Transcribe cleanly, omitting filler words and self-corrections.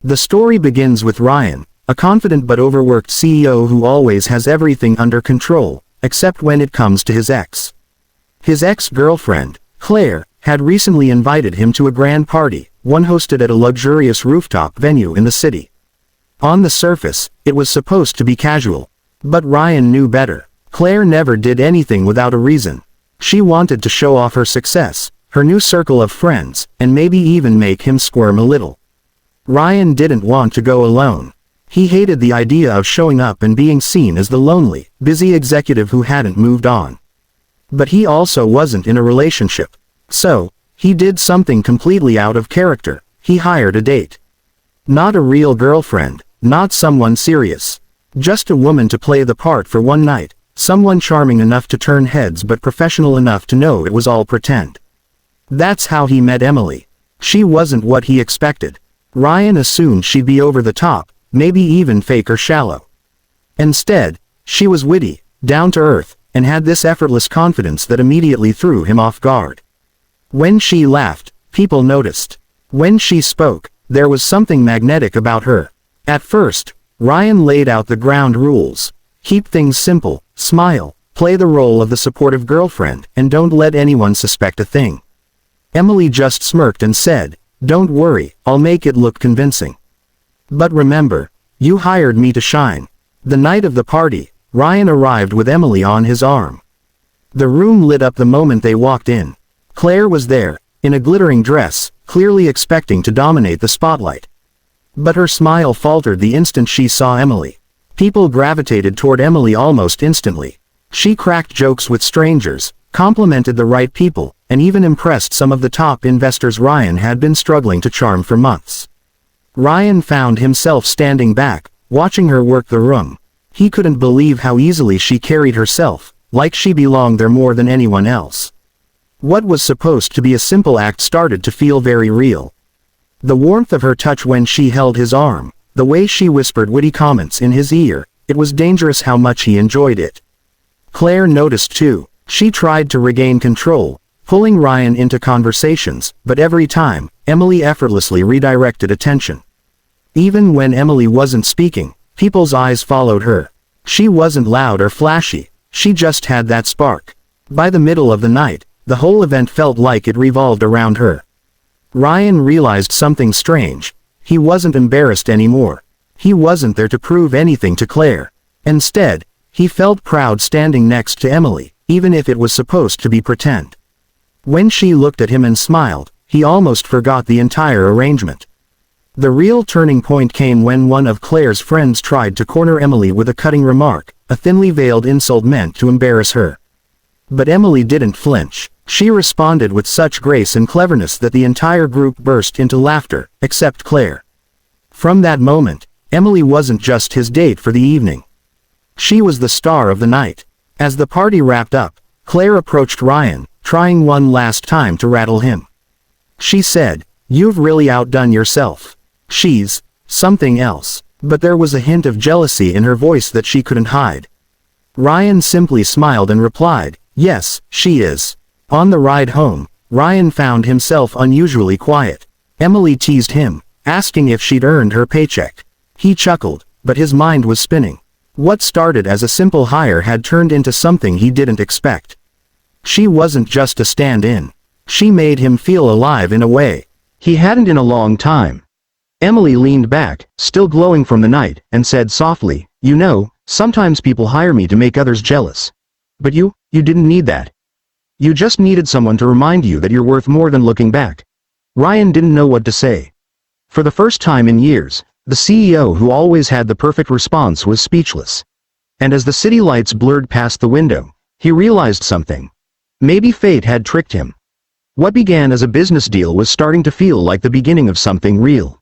The story begins with Ryan, a confident but overworked CEO who always has everything under control, except when it comes to his ex. His ex-girlfriend, Claire, had recently invited him to a grand party, one hosted at a luxurious rooftop venue in the city. On the surface, it was supposed to be casual. But Ryan knew better. Claire never did anything without a reason. She wanted to show off her success, her new circle of friends, and maybe even make him squirm a little. Ryan didn't want to go alone. He hated the idea of showing up and being seen as the lonely, busy executive who hadn't moved on. But he also wasn't in a relationship. So, he did something completely out of character. He hired a date. Not a real girlfriend, not someone serious. Just a woman to play the part for one night, someone charming enough to turn heads but professional enough to know it was all pretend. That's how he met Emily. She wasn't what he expected. Ryan assumed she'd be over the top, maybe even fake or shallow. Instead, she was witty, down to earth, and had this effortless confidence that immediately threw him off guard. When she laughed, people noticed. When she spoke, there was something magnetic about her. At first, Ryan laid out the ground rules. Keep things simple, smile, play the role of the supportive girlfriend, and don't let anyone suspect a thing. Emily just smirked and said, "Don't worry, I'll make it look convincing. But remember, you hired me to shine." The night of the party, Ryan arrived with Emily on his arm. The room lit up the moment they walked in. Claire was there, in a glittering dress, clearly expecting to dominate the spotlight. But her smile faltered the instant she saw Emily. People gravitated toward Emily almost instantly. She cracked jokes with strangers, complimented the right people, and even impressed some of the top investors Ryan had been struggling to charm for months. Ryan found himself standing back, watching her work the room. He couldn't believe how easily she carried herself, like she belonged there more than anyone else. What was supposed to be a simple act started to feel very real. The warmth of her touch when she held his arm, the way she whispered witty comments in his ear, it was dangerous how much he enjoyed it. Claire noticed too. She tried to regain control, pulling Ryan into conversations, but every time, Emily effortlessly redirected attention. Even when Emily wasn't speaking, people's eyes followed her. She wasn't loud or flashy, she just had that spark. By the middle of the night, the whole event felt like it revolved around her. Ryan realized something strange. He wasn't embarrassed anymore. He wasn't there to prove anything to Claire. Instead, he felt proud standing next to Emily, even if it was supposed to be pretend. When she looked at him and smiled, he almost forgot the entire arrangement. The real turning point came when one of Claire's friends tried to corner Emily with a cutting remark, a thinly veiled insult meant to embarrass her. But Emily didn't flinch. She responded with such grace and cleverness that the entire group burst into laughter, except Claire. From that moment, Emily wasn't just his date for the evening. She was the star of the night. As the party wrapped up, Claire approached Ryan, trying one last time to rattle him. She said, "You've really outdone yourself. She's something else." But there was a hint of jealousy in her voice that she couldn't hide. Ryan simply smiled and replied, "Yes, she is." On the ride home, Ryan found himself unusually quiet. Emily teased him, asking if she'd earned her paycheck. He chuckled, but his mind was spinning. What started as a simple hire had turned into something he didn't expect. She wasn't just a stand-in. She made him feel alive in a way he hadn't in a long time. Emily leaned back, still glowing from the night, and said softly, "You know, sometimes people hire me to make others jealous. But you didn't need that. You just needed someone to remind you that you're worth more than looking back." Ryan didn't know what to say. For the first time in years, the CEO who always had the perfect response was speechless. And as the city lights blurred past the window, he realized something. Maybe fate had tricked him. What began as a business deal was starting to feel like the beginning of something real.